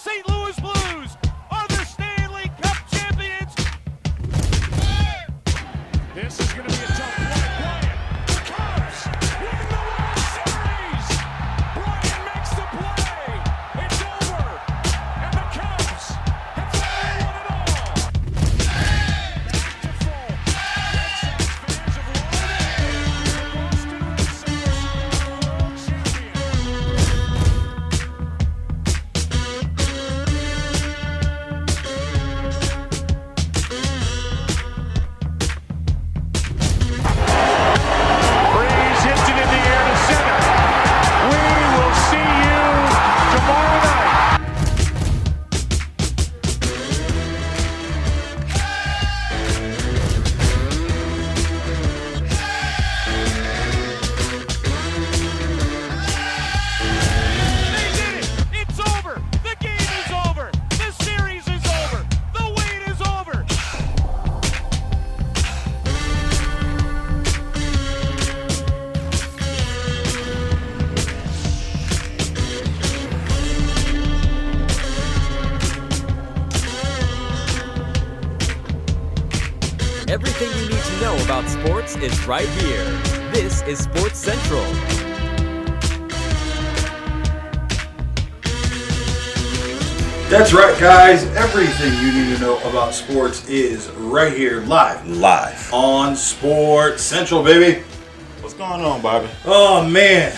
St. Louis Blues are the Stanley Cup champions. This is going to be a tough play. Bryant, the Cubs win the World Series. Bryant makes the play. It's over. And the Cubs have finally won it all. Back to full. Red Sox fans have won it. The Boston Red Sox are world champions. Breeze hits it in the air to center. We will see you tomorrow night. They did it. It's over. The game is over. The series is over. The wait is over. Everything you need to know about sports is right here. This is Sports Central. That's right, guys. Everything you need to know about sports is right here, live on Sports Central, baby. What's going on, Bobby? Oh man,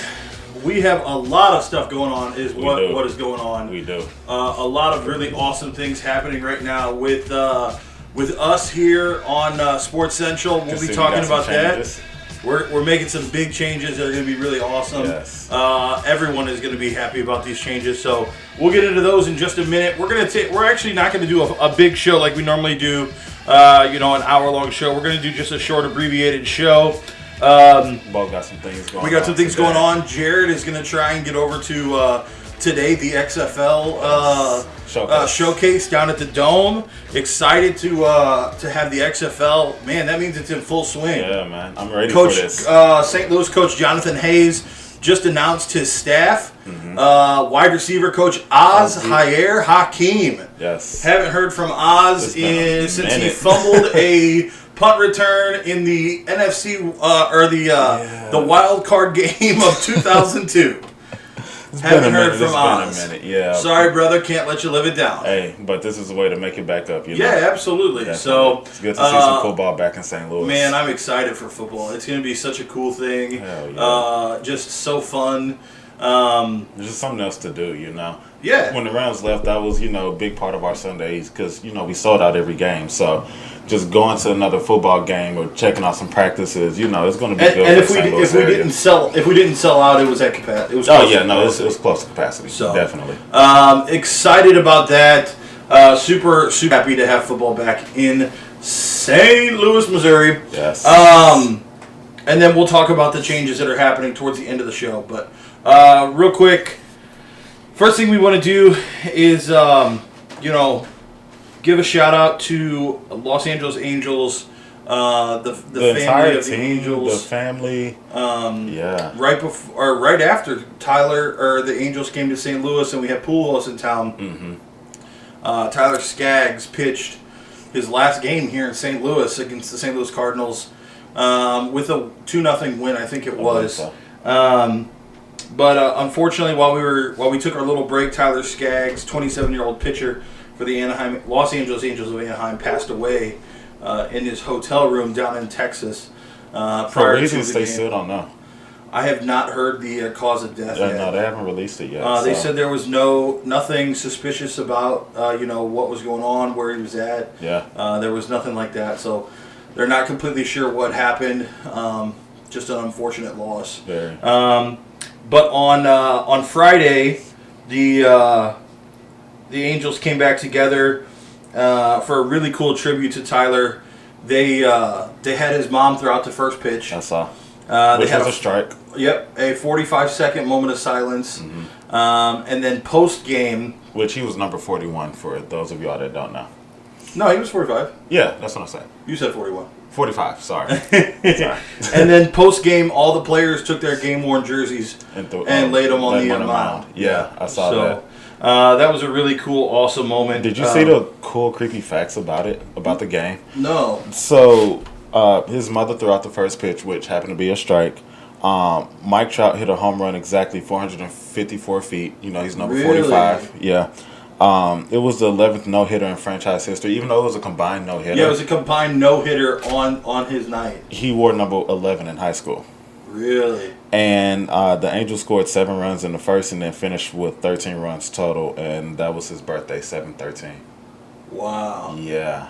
we have a lot of stuff going on. do. What is going on? We do. A lot of really awesome things happening right now with us here on Sports Central. We'll be talking about that. We're making some big changes that are going to be really awesome. Yes. Everyone is going to be happy about these changes, so we'll get into those in just a minute. We're actually not going to do a big show like we normally do. An hour-long show. We're going to do just a short, abbreviated show. Both got some things going on. We got some things today. going on. Jared is going to try and get over to today the XFL showcase down at the Dome. Excited to have the XFL. Man, that means it's in full swing. Yeah, man. I'm ready Coach, for this. St. Louis coach Jonathan Hayes just announced his staff. Mm-hmm. Wide receiver coach Oz Hayer Hakeem. Yes. Haven't heard from Oz It's been a since he minute. fumbled a punt return in the NFC the wild card game of 2002. Haven't heard from Oz. It's been a minute, yeah. Sorry, brother, can't let you live it down. Hey, but this is a way to make it back up, you know? Yeah, absolutely. Definitely. So it's good to see some football back in St. Louis. man, I'm excited for football. It's going to be such a cool thing. Hell yeah. Just so fun. There's just something else to do, you know? Yeah. When the Rams left, that was, a big part of our Sundays because, we sold out every game. So just going to another football game or checking out some practices, it's going to be good And for if St. we Louis area. didn't sell out, it was at capacity. It was Oh, close yeah, to no, it capacity. was close to capacity. So, definitely. Excited about that. Super happy to have football back in St. Louis, Missouri. Yes. And then we'll talk about the changes that are happening towards the end of the show. But real quick, first thing we want to do is, give a shout out to Los Angeles Angels, the family entire of the team, Angels. the family. Yeah. Right after Tyler or the Angels came to St. Louis and we had Pujols in town. Mm-hmm. Tyler Skaggs pitched his last game here in St. Louis against the St. Louis Cardinals with a 2-0 win, I think it was. so. But unfortunately, while we took our little break, Tyler Skaggs, 27-year-old pitcher for the Los Angeles Angels of Anaheim, passed away in his hotel room down in Texas. For Prior to reasons the they game. still don't know. I have not heard the cause of death yet. No, they haven't released it yet. They so. said there was nothing suspicious about what was going on, where he was at. Yeah. There was nothing like that, so they're not completely sure what happened. Just an unfortunate loss. Very. But on Friday, the Angels came back together for a really cool tribute to Tyler. They had his mom throw out the first pitch. I saw. They Which had was a strike. Yep, a 45-second moment of silence, and then post game. Which he was number 41 for those of y'all that don't know. No, he was 45. Yeah, that's what I'm saying. You said 41. 45. Sorry. And then post game, all the players took their game worn jerseys and laid them on the mound. Yeah, I saw that. That was a really cool, awesome moment. Did you see the cool, creepy facts about the game? No. So, his mother threw out the first pitch, which happened to be a strike. Mike Trout hit a home run exactly 454 feet. You know, he's number Really? 45. Yeah. It was the 11th no-hitter in franchise history, even though it was a combined no-hitter. Yeah, it was a combined no-hitter on his night. He wore number 11 in high school. Really? And the Angels scored 7 runs in the first and then finished with 13 runs total, and that was his birthday, 7/13. Wow. Yeah.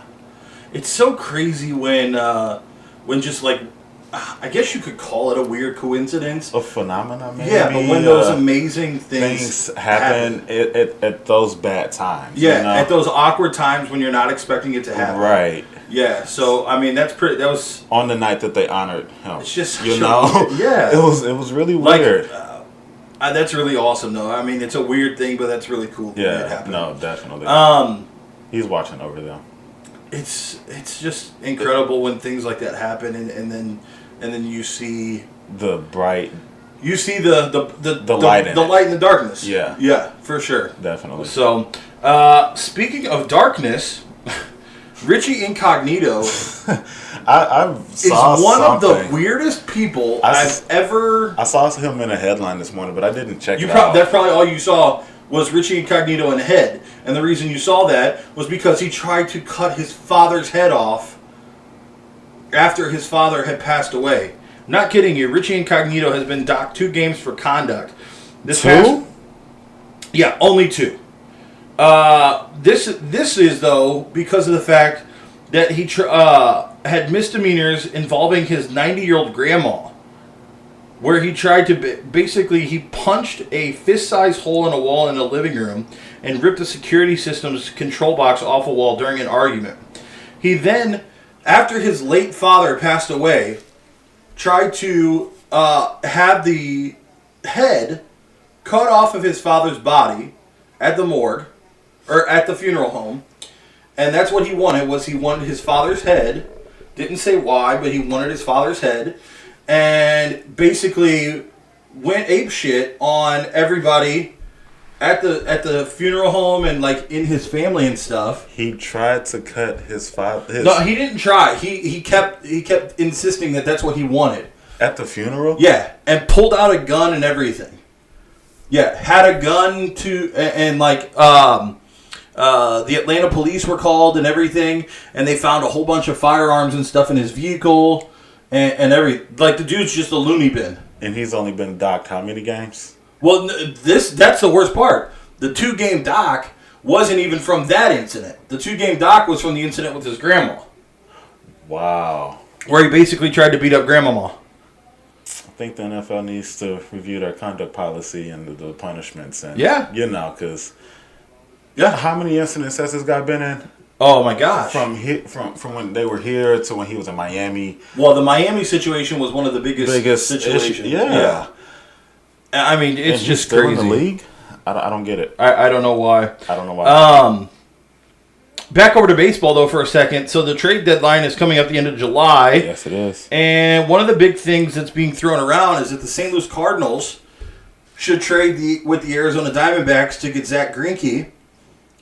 It's so crazy when just like, I guess you could call it a weird coincidence. A phenomenon, maybe. Yeah, but when those amazing things happen at those bad times. Yeah, you know? at those awkward times when you're not expecting it to happen. Right. Yeah, so I mean that was on the night that they honored him. It's just you know, yeah. It was really weird. That's really awesome, though. I mean, it's a weird thing, but that's really cool. Yeah, that it happened. No, definitely. He's watching over them. It's just incredible when things like that happen, and then you see the bright. You see the light the light in the darkness. Yeah. Yeah, for sure. Definitely. So, speaking of darkness, Richie Incognito is one of the weirdest people I've ever. I saw him in a headline this morning, but I didn't check it out. That's probably all you saw was Richie Incognito in the head, and the reason you saw that was because he tried to cut his father's head off after his father had passed away. I'm not kidding you. Richie Incognito has been docked 2 games for conduct. Yeah, only 2. This is, though, because of the fact that he had misdemeanors involving his 90-year-old grandma, where he tried to basically he punched a fist-sized hole in a wall in a living room and ripped the security system's control box off a wall during an argument. He then, after his late father passed away, tried to have the head cut off of his father's body at the morgue, or at the funeral home, and that's what he wanted, he wanted his father's head. Didn't say why, but he wanted his father's head, and basically went apeshit on everybody at the funeral home and like in his family and stuff. He tried to cut his father. No, he didn't try. He kept insisting that that's what he wanted at the funeral. Yeah, and pulled out a gun and everything. Yeah, had a gun and like the Atlanta police were called and everything, and they found a whole bunch of firearms and stuff in his vehicle and everything. Like, the dude's just a loony bin. And he's only been docked how many games? Well, that's the worst part. The 2-game dock wasn't even from that incident. The 2-game dock was from the incident with his grandma. Wow. Where he basically tried to beat up grandmama. I think the NFL needs to review their conduct policy and the punishments. And, yeah. Because yeah, how many incidents has this guy been in? Oh my gosh! From when they were here to when he was in Miami. Well, the Miami situation was one of the biggest situations. Yeah. I mean, it's just still crazy. In the league? I don't get it. I don't know why. I don't know why. Back over to baseball, though, for a second. So the trade deadline is coming up the end of July. Yes, it is. And one of the big things that's being thrown around is that the St. Louis Cardinals should trade with the Arizona Diamondbacks to get Zach Greinke.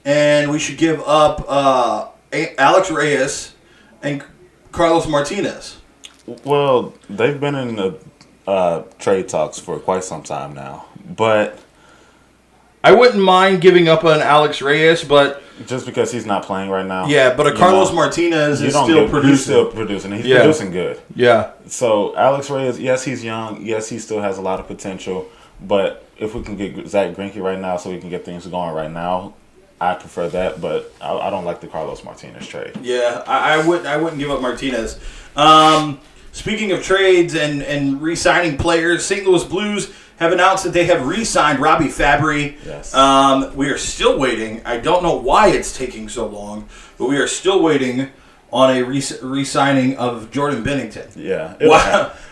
And we should give up Alex Reyes and Carlos Martinez. Well, they've been in the trade talks for quite some time now. But I wouldn't mind giving up on Alex Reyes, but just because he's not playing right now. Yeah, but Carlos Martinez is still producing. He's still producing. He's producing good. Yeah. So Alex Reyes, yes, he's young. Yes, he still has a lot of potential. But if we can get Zach Greinke right now, so we can get things going right now, I prefer that. But I don't like the Carlos Martinez trade. Yeah, I wouldn't give up Martinez. Speaking of trades and re-signing players, St. Louis Blues have announced that they have re-signed Robbie Fabry. Yes. We are still waiting. I don't know why it's taking so long, but we are still waiting on a re-signing of Jordan Bennington. Yeah.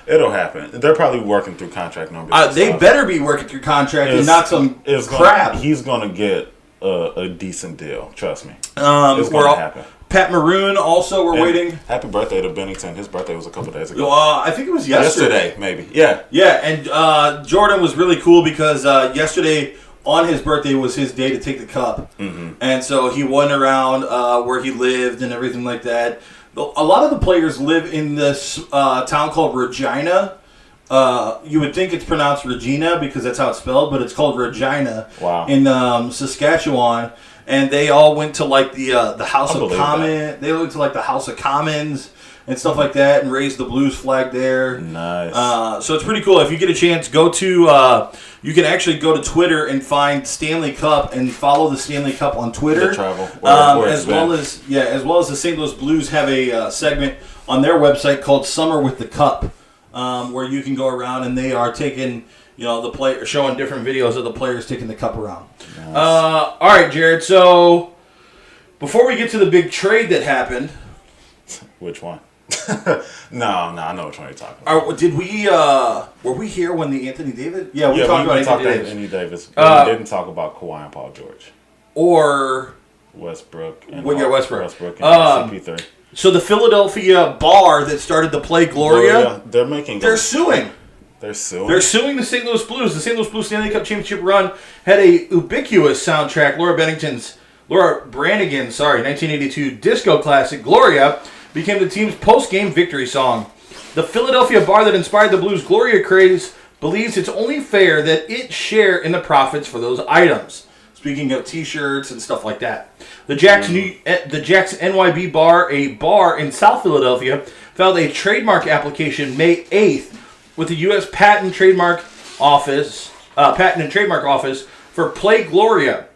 It'll happen. They're probably working through contract numbers. They better be working through contract and not some crap. He's going to get a decent deal. Trust me. It's going to happen. Pat Maroon also, we're And waiting. Happy birthday to Bennington. His birthday was a couple days ago. I think it was yesterday. Maybe. Yeah. Yeah, and Jordan was really cool because yesterday on his birthday was his day to take the cup. Mm-hmm. And so he went around where he lived and everything like that. A lot of the players live in this town called Regina. You would think it's pronounced Regina because that's how it's spelled, but it's called Regina in Saskatchewan. And they all went to like the House of Commons. They went to like the House of Commons and stuff like that, and raised the Blues flag there. Nice. So it's pretty cool. If you get a chance, go to. You can actually go to Twitter and find Stanley Cup and follow the Stanley Cup on Twitter. The travel, as well as the St. Louis Blues have a segment on their website called Summer with the Cup, where you can go around and they are taking. The player showing different videos of the players taking the cup around. Nice. All right, Jared. So before we get to the big trade that happened, which one? No, I know which one you're talking about. Did we? Were we here when the Anthony Davis? Yeah, we talked about Anthony Davis. But we didn't talk about Kawhi and Paul George or Westbrook and Westbrook and CP3. So the Philadelphia bar that started the Play Gloria, they're suing. They're suing the St. Louis Blues. The St. Louis Blues Stanley Cup championship run had a ubiquitous soundtrack. Laura Branigan's 1982 disco classic Gloria became the team's post-game victory song. The Philadelphia bar that inspired the Blues' Gloria craze believes it's only fair that it share in the profits for those items. Speaking of T-shirts and stuff like that. The Jack's NYB bar, a bar in South Philadelphia, filed a trademark application May 8th with the U.S. Patent and Trademark Office for Play Gloria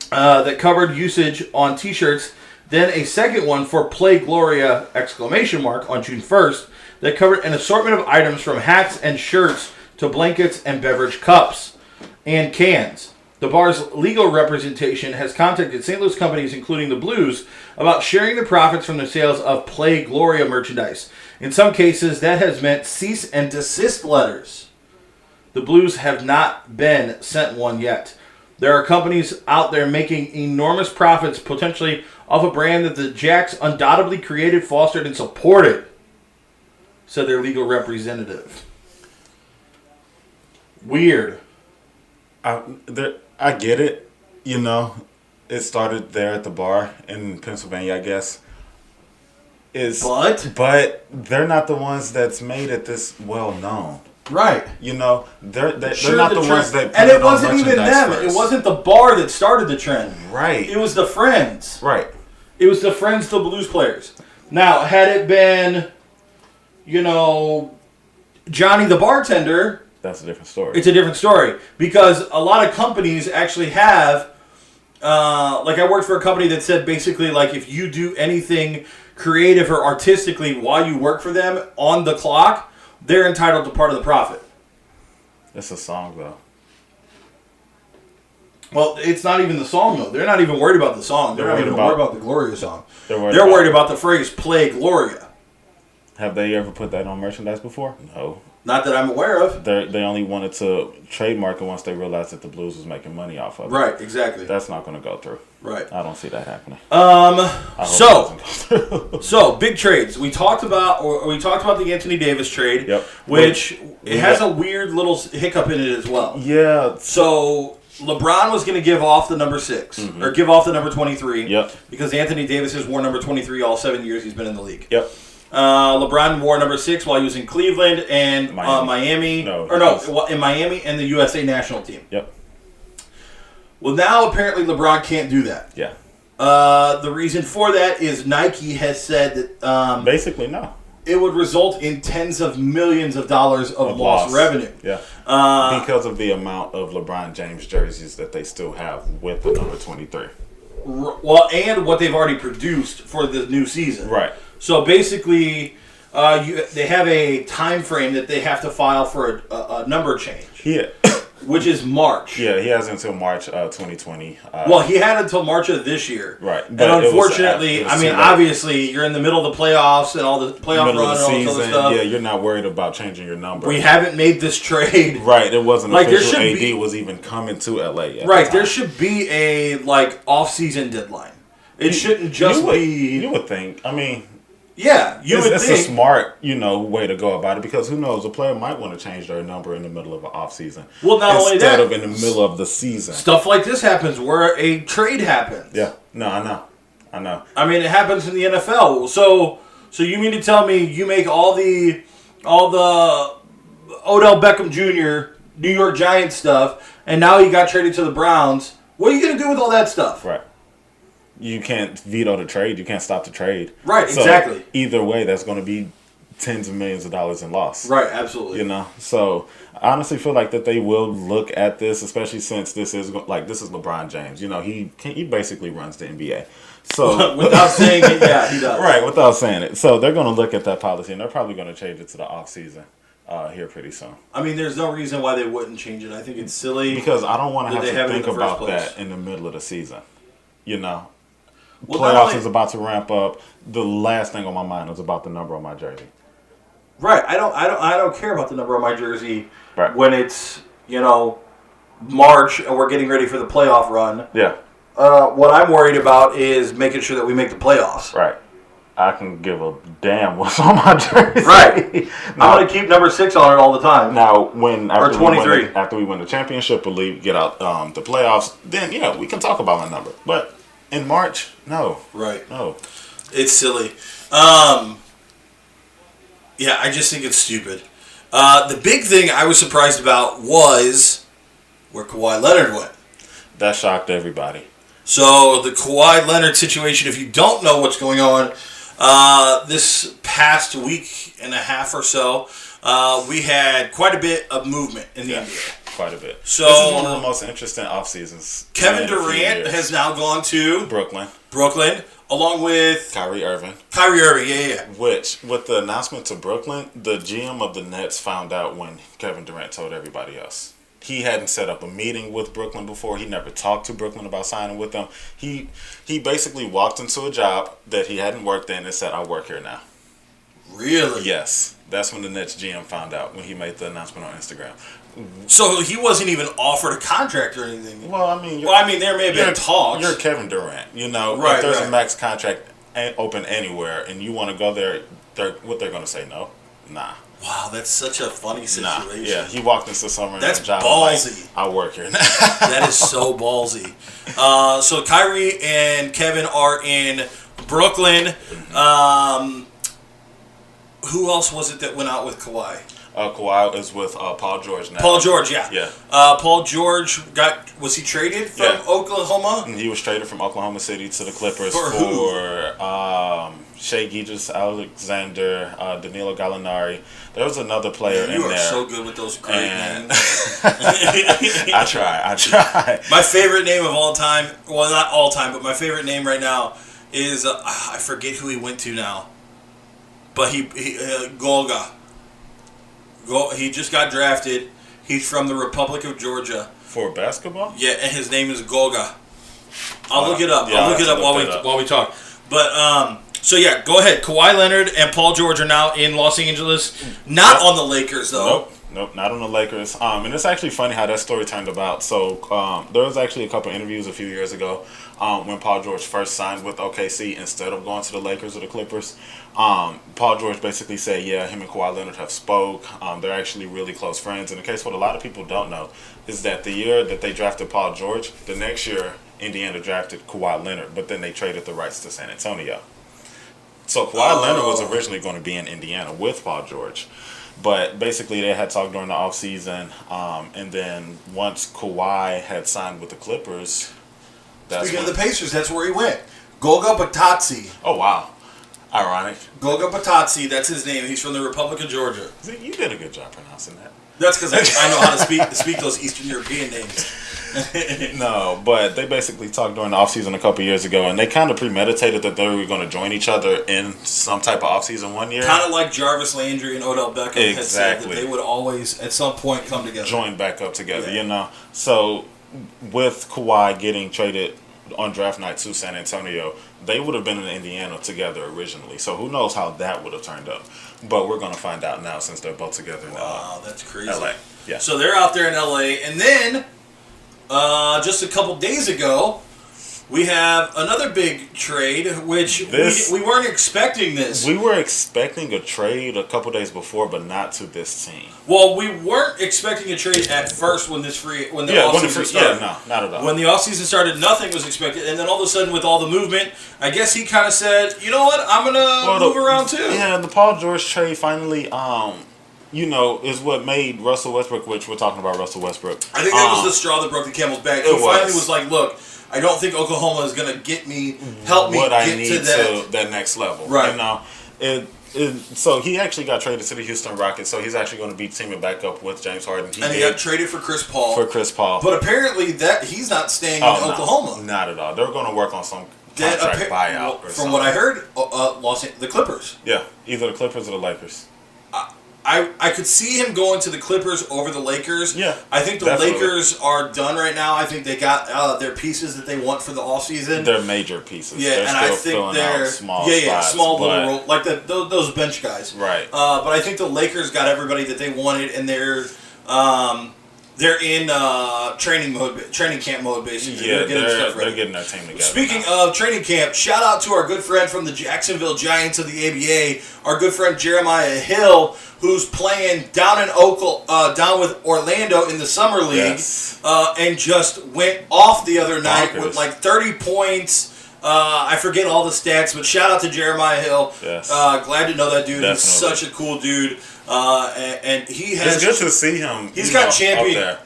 that covered usage on T-shirts. Then a second one for Play Gloria ! On June 1st that covered an assortment of items from hats and shirts to blankets and beverage cups and cans. The bar's legal representation has contacted St. Louis companies, including the Blues, about sharing the profits from the sales of Play Gloria merchandise. In some cases, that has meant cease and desist letters. The Blues have not been sent one yet. There are companies out there making enormous profits, potentially off a brand that the Jacks undoubtedly created, fostered, and supported, said their legal representative. Weird. I get it. It started there at the bar in Pennsylvania, I guess. But they're not the ones that's made it this well known. Right. They're not the ones that put and it wasn't on even them. first. It wasn't the bar that started the trend. Right. It was the friends. Right. It was the friends, the Blues players. Now, had it been, Johnny the bartender, that's a different story. It's a different story because a lot of companies actually have, like I worked for a company that said basically like if you do anything creative or artistically while you work for them on the clock, they're entitled to part of the profit. It's a song though. Well, it's not even the song though. They're not even worried about the song. They're not even worried about the Gloria song. They're worried about the phrase "Play Gloria." Have they ever put that on merchandise before? No. Not that I'm aware of. They only wanted to trademark it once they realized that the Blues was making money off of it. Right, exactly. That's not going to go through. Right. I don't see that happening. So big trades. We talked about the Anthony Davis trade, which it has a weird little hiccup in it as well. Yeah. So LeBron was going to give off the number 6 or give off the number 23. Yep. Because Anthony Davis has worn number 23 all 7 years he's been in the league. Yep. LeBron wore number 6 while he was in Cleveland and in Miami and the USA national team. Yep. Well, now apparently LeBron can't do that. Yeah. The reason for that is Nike has said that basically no. It would result in tens of millions of dollars of lost revenue. Yeah. Because of the amount of LeBron James jerseys that they still have with the number 23. Well, and what they've already produced for the new season. Right. So basically, they have a time frame that they have to file for a number change. Yeah. Which is March. Yeah, he has until March 2020. Well, he had until March of this year. Right. And unfortunately, obviously, you're in the middle of the playoffs and all the playoff run and all this other stuff. Yeah, you're not worried about changing your number. We haven't made this trade. Right. It wasn't like official. AD was even coming to LA yet. Right. There should be a off-season deadline. It shouldn't just you would, be. You would think. I mean, Yeah, you would it's think. a smart, way to go about it because who knows, a player might want to change their number in the middle of an off season. Well, not only instead that, of in the middle of the season. stuff like this happens where a trade happens. Yeah, no, I know. I mean, it happens in the NFL. So you mean to tell me you make all the Odell Beckham Jr. New York Giants stuff, and now you got traded to the Browns? What are you going to do with all that stuff? Right. You can't veto the trade. You can't stop the trade. Right, So exactly. Either way, that's going to be tens of millions of dollars in loss. Right, absolutely. So I honestly feel like that they will look at this, especially since this is LeBron James. He basically runs the NBA. So Without saying it, yeah, he does. right, without saying it. So they're going to look at that policy, and they're probably going to change it to the off season here pretty soon. I mean, there's no reason why they wouldn't change it. I think it's silly. Because I don't want to Did they have have to it in think the first about place? that in the middle of the season. Well, not Playoffs only- is about to ramp up. The last thing on my mind was about the number on my jersey. Right. I don't care about the number on my jersey Right. when it's, March and we're getting ready for the playoff run. Yeah, What I'm worried about is making sure that we make the playoffs. right. I can give a damn what's on my jersey. Right. Now, I'm going to keep number 6 on it all the time. now after 23. after we win the championship, get out the playoffs, then we can talk about my number. But in March, no, Right. no. It's silly. Yeah, I just think it's stupid. The big thing I was surprised about was where Kawhi Leonard went. That shocked everybody. So the Kawhi Leonard situation, if you don't know what's going on, this past week and a half or so, we had quite a bit of movement in the NBA. Quite a bit. So- this is one of the most interesting off seasons. Kevin in a few Durant years. has now gone to Brooklyn, along with Kyrie Irving. Kyrie Irving. Yeah. Which, with the announcement to Brooklyn, the GM of the Nets found out when Kevin Durant told everybody else. He hadn't set up a meeting with Brooklyn before. He never talked to Brooklyn about signing with them. He basically walked into a job that he hadn't worked in and said, "I work here now." Really? Yes. That's when the Nets GM found out when he made the announcement on Instagram. So he wasn't even offered a contract or anything. Well, I mean, There may have been talks. You're Kevin Durant. Right, if there's right. a max contract open anywhere and you want to go there, they're going to say no? Nah. Wow, that's such a funny Nah. situation. Yeah, he walked into summer and That's job ballsy. Like, I work here now. That is so ballsy. So Kyrie and Kevin are in Brooklyn. Who else was it that went out with Kawhi? Kawhi is with Paul George now. Paul George, yeah. Yeah. Paul George was he traded from Yeah. Oklahoma? He was traded from Oklahoma City to the Clippers For who? Shai Gilgeous-Alexander, Danilo Gallinari. There was another player You in are there. so good with those great And- names. I try. My favorite name of all time, well, not all time, but my favorite name right now is, I forget who he went to now. But he Golga. He just got drafted. He's from the Republic of Georgia. For basketball? Yeah, and his name is Golga. I'll look it up. Yeah, I'll look it up while we talk. But so yeah, go ahead. Kawhi Leonard and Paul George are now in Los Angeles. Not on the Lakers though. Nope, not on the Lakers. And it's actually funny how that story turned about. So there was actually a couple interviews a few years ago when Paul George first signed with OKC instead of going to the Lakers or the Clippers. Paul George basically said, yeah, him and Kawhi Leonard have spoke. They're actually really close friends. And in case what a lot of people don't know is that the year that they drafted Paul George, the next year Indiana drafted Kawhi Leonard, but then they traded the rights to San Antonio. So Kawhi Leonard was originally going to be in Indiana with Paul George. But basically, they had talked during the offseason. And then once Kawhi had signed with the Clippers, that's Speaking when, of the Pacers, that's where he went. Golga Batazzi. oh, wow. Ironic. Golga Batazzi, that's his name. He's from the Republic of Georgia. See, you did a good job pronouncing that. That's because I know how to speak those Eastern European names. No, but they basically talked during the offseason a couple years ago, and they kind of premeditated that they were going to join each other in some type of offseason one year. Kind of like Jarvis Landry and Odell Beckham had said that Exactly. they would always, at some point, come together. Join back up together, Yeah. So with Kawhi getting traded on draft night to San Antonio, they would have been in Indiana together originally. So who knows how that would have turned out. But we're going to find out now since they're both together in Wow, that's crazy. LA. Yeah. So they're out there in LA, and then just a couple days ago, We have another big trade, which we weren't expecting this. We were expecting a trade a couple days before, but not to this team. Well, we weren't expecting a trade at first when the offseason started. Yeah, no, not at all. When the offseason started, nothing was expected, and then all of a sudden, with all the movement, I guess he kind of said, "You know what? I'm gonna move around too." Yeah, the Paul George trade finally, is what made Russell Westbrook, which we're talking about Russell Westbrook. I think that was the straw that broke the camel's back. He finally was like, "Look, I don't think Oklahoma is gonna help me what get I need to that next level." Right. So he actually got traded to the Houston Rockets. So he's actually going to be teaming back up with James Harden. He got traded for Chris Paul. But apparently that he's not staying in Oklahoma. Not at all. They're going to work on some contract buyout. From what I heard, the Clippers. Yeah, either the Clippers or the Lakers. I could see him going to the Clippers over the Lakers. Yeah, I think the Lakers are done right now. I think they got their pieces that they want for the offseason. They're major pieces. Yeah, they're and I think they're small spots, small little role, like those bench guys. Right. But I think the Lakers got everybody that they wanted, and they're in training camp mode basically. Yeah, they're getting their team together. Speaking of training camp, shout out to our good friend from the Jacksonville Giants of the ABA, our good friend Jeremiah Hill, who's playing down with Orlando in the summer league, and just went off the other night with like 30 points. I forget all the stats, but shout out to Jeremiah Hill. Yes. Glad to know that dude. Definitely. He's such a cool dude. And he has. It's good to see him. He's got champion.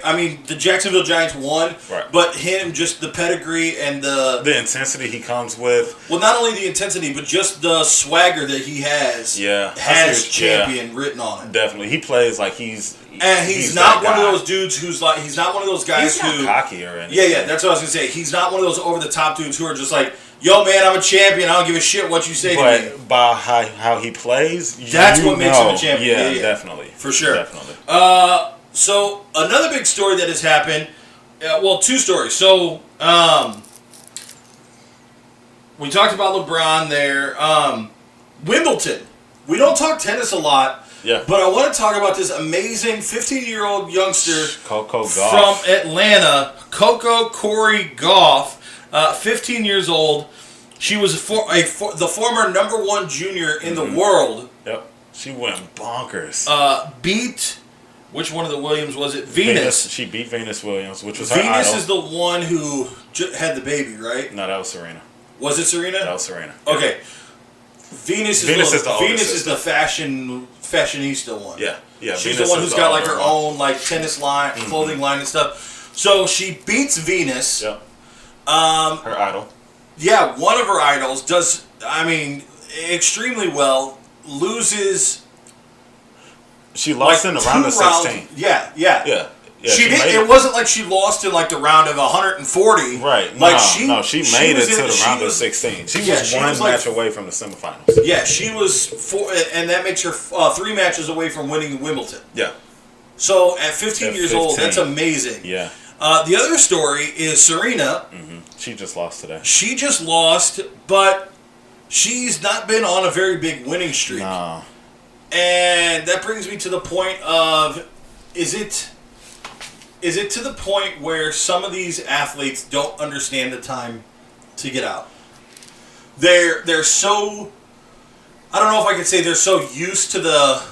I mean, the Jacksonville Giants won, right. But him, just the pedigree and the intensity he comes with. Well, not only the intensity, but just the swagger that he has. Yeah, has champion written on it. Definitely, he plays like he's. And he's not one of those dudes who's like. He's not one of those guys who's cocky or anything. Yeah. That's what I was gonna say. He's not one of those over the top dudes who are just like, "Yo, man, I'm a champion. I don't give a shit what you say to me." But by how he plays, that's what makes him a champion. Yeah, definitely, for sure. Definitely. So another big story that has happened. Two stories. So we talked about LeBron there. Wimbledon. We don't talk tennis a lot. Yeah. But I want to talk about this amazing 15-year-old youngster Coco Gauff from Atlanta, Coco Corey Gauff, 15 years old. She was the former number one junior in the world. Yep. She went bonkers. Beat, which one of the Williams was it? Venus. She beat Venus Williams, which was her Venus idol. is the one who had the baby, right? No, that was Serena. Was it Serena? That was Serena. Okay. Venus is the fashionista one. Yeah. She's Venus the one who's got like her own like tennis line, clothing line and stuff. So she beats Venus. Yep. Her idol. Yeah, one of her idols does. Extremely well. Loses. She lost in the round of 16. Yeah. She did. It wasn't like she lost in like the round of 140. Right. She made it to the round of 16. She was one match away from the semifinals. Yeah, she was and that makes her 3 matches away from winning Wimbledon. Yeah. So at 15 years old, that's amazing. Yeah. The other story is Serena. Mm-hmm. She just lost today. She just lost, but she's not been on a very big winning streak. No. And that brings me to the point of, is it to the point where some of these athletes don't understand the time to get out? They're so, I don't know if I could say they're so used to the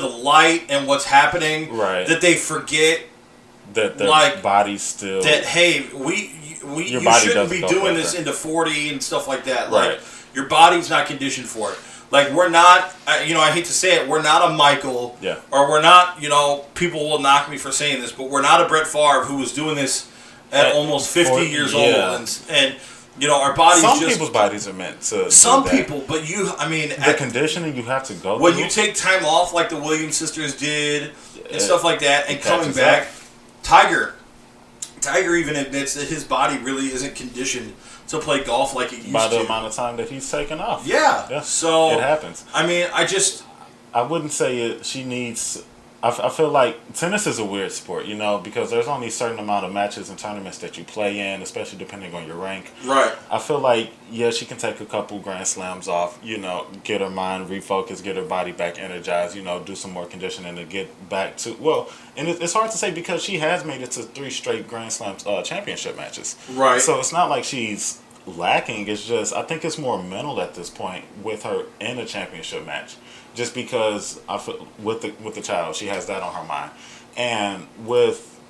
light and what's happening, right, that they forget that their body's still, that hey, you shouldn't be doing this into 40 and stuff like that. Right. Like, your body's not conditioned for it. Like, we're not, I hate to say it, we're not a Michael. Yeah. Or we're not, people will knock me for saying this, but we're not a Brett Favre who was doing this at almost 50 years old. And our bodies some people's bodies are meant to some do that. People, but the condition you have to go when through. You take time off like the Williams sisters did and stuff like that, and coming back, Tiger even admits that his body really isn't conditioned to play golf like it used to. By the amount of time that he's taken off. Yeah. So it happens. I wouldn't say it. She needs. I feel like tennis is a weird sport, you know, because there's only a certain amount of matches and tournaments that you play in, especially depending on your rank. Right. I feel like, yeah, she can take a couple Grand Slams off, you know, get her mind refocused, get her body back energized, you know, do some more conditioning to get back to, well, and it's hard to say because she has made it to 3 straight Grand Slam championship matches. Right. So it's not like she's lacking. It's just, I think it's more mental at this point with her in a championship match. Just because I feel with the child, she has that on her mind, and with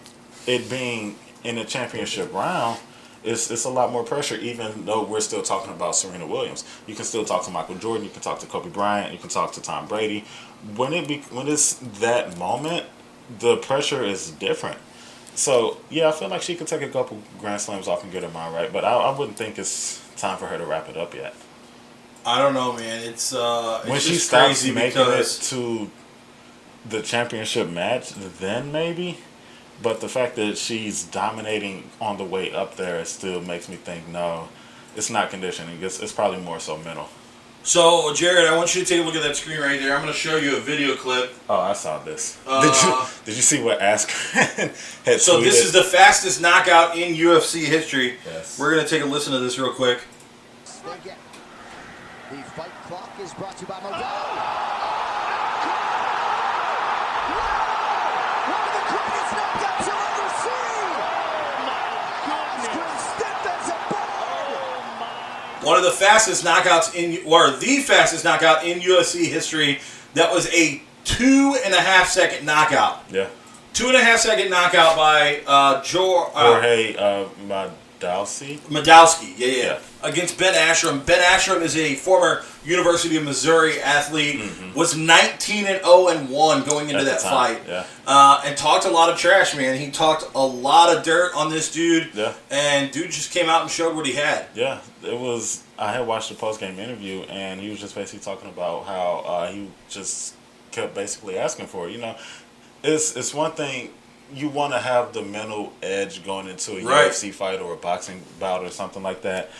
it being in the championship round, it's a lot more pressure. Even though we're still talking about Serena Williams, you can still talk to Michael Jordan, you can talk to Kobe Bryant, you can talk to Tom Brady. When it's that moment, the pressure is different. So yeah, I feel like she could take a couple Grand Slams off and get her mind right, but I wouldn't think it's time for her to wrap it up yet. I don't know, man. It's when just she stops crazy making because it to the championship match, then maybe. But the fact that she's dominating on the way up there, it still makes me think, no, it's not conditioning. It's probably more so mental. So, Jared, I want you to take a look at that screen right there. I'm going to show you a video clip. Oh, I saw this. Did you see what Askren had So tweeted? this is the fastest knockout in UFC history. Yes. We're going to take a listen to this real quick. Again, the fight clock is brought to you by Modelo. One of the greatest knockouts you'll ever see. Askren stiff as a board. One of the fastest knockouts or the fastest knockout in UFC history. That was a 2.5 second knockout. Yeah. 2.5 second knockout by Jorge Madowski, yeah. Yeah. Against Ben Askren. Ben Askren is a former University of Missouri athlete. Was 19-0-1 going into At the that time, fight. yeah. And talked a lot of trash, man. He talked a lot of dirt on this dude. Yeah. And dude just came out and showed what he had. Yeah, it was. I had watched the post-game interview, and he was just basically talking about how he just kept basically asking for it. You know, it's one thing you want to have the mental edge going into a Right. UFC fight or a boxing bout or something like that,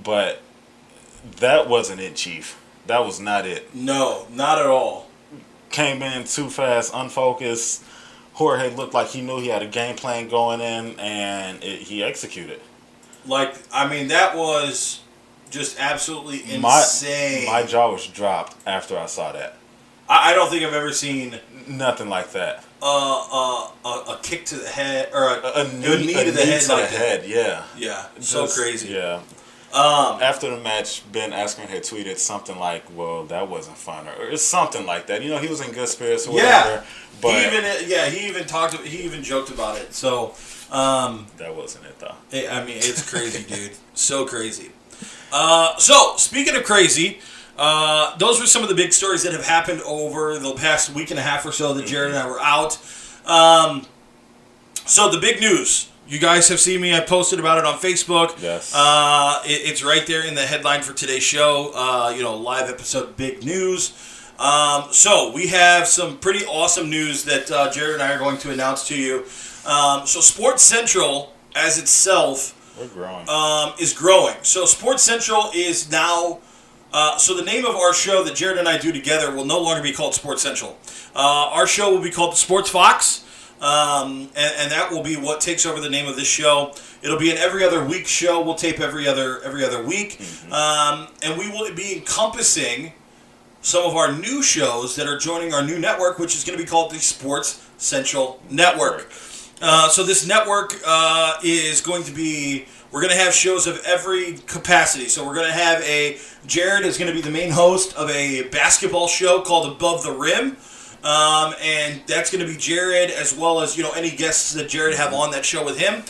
but that wasn't it, Chief. That was not it. No, not at all. Came in too fast, unfocused. Jorge looked like he knew he had a game plan going in, and he executed. Like, I mean, that was just absolutely My insane. jaw was dropped after I saw that. I don't think I've ever seen Nothing like that. a kick to the head or A knee to the head to like the that. head, yeah. Yeah, so Just- crazy. Yeah. Um, After the match, Ben Askren had tweeted something like, "Well, that wasn't fun," or it's something like that. You know, he was in good spirits or Yeah. whatever. But he even joked about it. So, that wasn't it, though. I mean, it's crazy, dude. So crazy. So speaking of crazy, those were some of the big stories that have happened over the past week and a half or so that Jared and I were out. So the big news. You guys have seen me. I posted about it on Facebook. Yes. It's right there in the headline for today's show. Live episode, big news. So we have some pretty awesome news that Jared and I are going to announce to you. So Sports Central, as itself, We're growing. is growing. So Sports Central is now. So the name of our show that Jared and I do together will no longer be called Sports Central. Our show will be called the Sports Fox. And that will be what takes over the name of this show. It'll be an every other week show. We'll tape every other week, and we will be encompassing some of our new shows that are joining our new network, which is going to be called the Sports Central Network. So this network is going to be. We're going to have shows of every capacity. So we're going to have Jared is going to be the main host of a basketball show called Above the Rim. And that's going to be Jared, as well as any guests that Jared have on that show with him.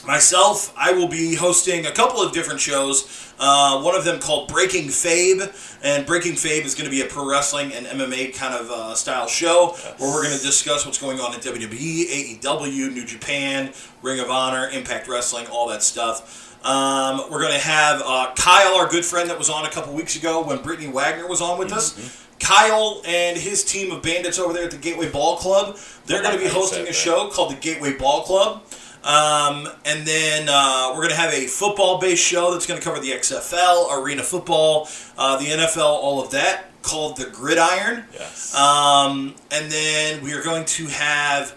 Myself, I will be hosting a couple of different shows. One of them called Breaking Fabe, and Breaking Fabe is going to be a pro wrestling and MMA kind of style show where we're going to discuss what's going on in WWE, AEW, New Japan, Ring of Honor, Impact Wrestling, all that stuff. We're going to have Kyle, our good friend that was on a couple weeks ago when Brittany Wagner was on with us. Kyle and his team of bandits over there at the Gateway Ball Club, they're going to be hosting a show called the Gateway Ball Club. And then we're going to have a football-based show that's going to cover the XFL, arena football, the NFL, all of that. called the Gridiron. Yes. And then we are going to have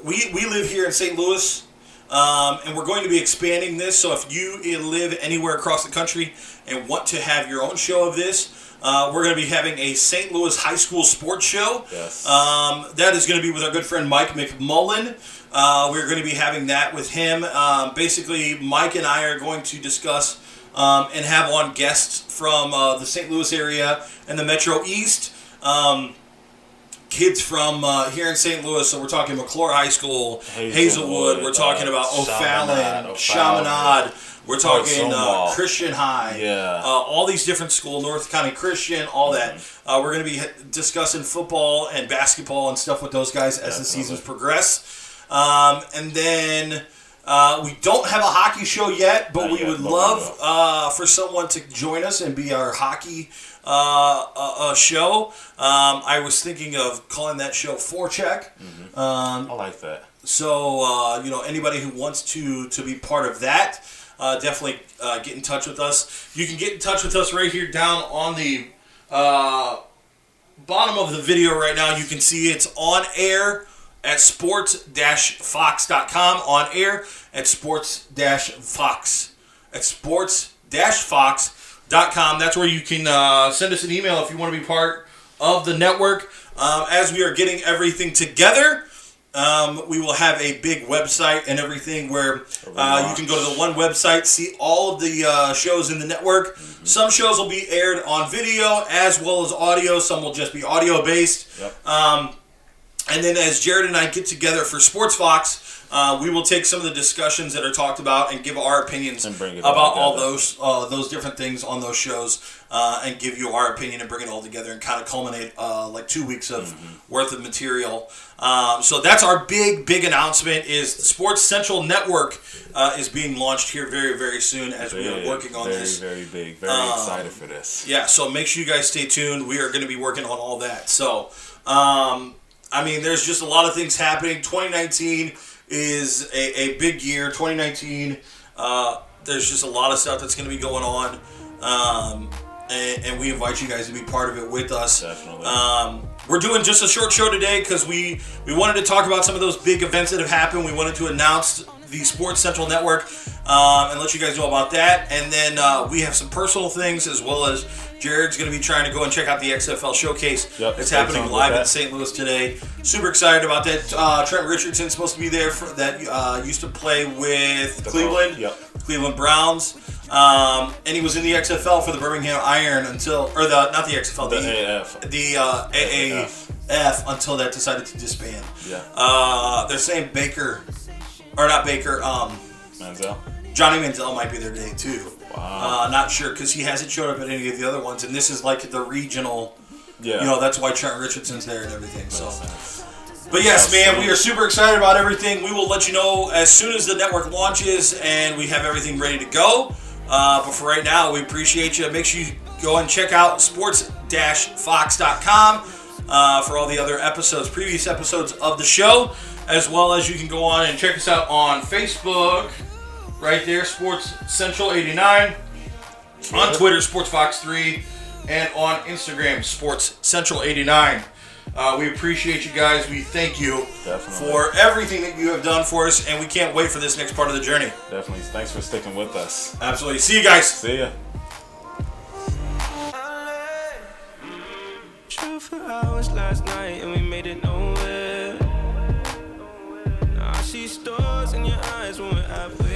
we live here in St. Louis, and we're going to be expanding this. So if you live anywhere across the country and want to have your own show of this, we're going to be having a St. Louis high school sports show. Yes. That is going to be with our good friend Mike McMullen. We're going to be having that with him. Basically, Mike and I are going to discuss and have on guests from the St. Louis area and the Metro East. Kids from here in St. Louis, so we're talking McClure High School, Hazelwood, we're talking about O'Fallon, Chaminade, we're talking Christian High, all these different schools, North County Christian, all that. We're going to be discussing football and basketball and stuff with those guys as the seasons progress. And then we don't have a hockey show yet, but we would love for someone to join us and be our hockey show. I was thinking of calling that show Forecheck. I like that. So anybody who wants to be part of that, definitely get in touch with us. You can get in touch with us right here down on the bottom of the video right now. You can see it's on air at sports-fox.com, on air at sports-fox, at sports-fox.com. That's where you can send us an email if you want to be part of the network. As we are getting everything together, we will have a big website and everything where you can go to the one website, see all of the shows in the network. Some shows will be aired on video as well as audio. Some will just be audio based. Yep. And then as Jared and I get together for Sports Fox, we will take some of the discussions that are talked about and give our opinions about all those different things on those shows, and give you our opinion and bring it all together and kind of culminate like 2 weeks of worth of material. So that's our big announcement, is the Sports Central Network is being launched here very, very soon as we are working on this. Very big. Very excited for this. Yeah, so make sure you guys stay tuned. We are going to be working on all that. So, there's just a lot of things happening. 2019 is a big year. 2019, there's just a lot of stuff that's going to be going on. And we invite you guys to be part of it with us. Definitely. We're doing just a short show today because we wanted to talk about some of those big events that have happened. We wanted to announce the Sports Central Network and let you guys know about that. And then we have some personal things, as well as Jared's going to be trying to go and check out the XFL Showcase that's happening live in St. Louis today. Super excited about that. Trent Richardson's supposed to be there that used to play with Cleveland. Cleveland Browns. And he was in the XFL for the Birmingham Iron not the XFL, the AAF until that decided to disband. They're saying Manziel. Johnny Manziel might be there today too. Wow. Not sure, because he hasn't showed up at any of the other ones, and this is like the regional. That's why Trent Richardson's there and everything. So. But yes, man, we are super excited about everything. We will let you know as soon as the network launches and we have everything ready to go. But for right now, we appreciate you. Make sure you go and check out sports-fox.com for all the other previous episodes of the show, as well as you can go on and check us out on Facebook, right there, Sports Central 89, on Twitter, SportsFox3, and on Instagram, Sports Central 89. We appreciate you guys. We thank you for everything that you have done for us, and we can't wait for this next part of the journey. Definitely. Thanks for sticking with us. Absolutely. See you guys. See ya. For hours last night and we made it nowhere. Now I see stars in your eyes when we're halfway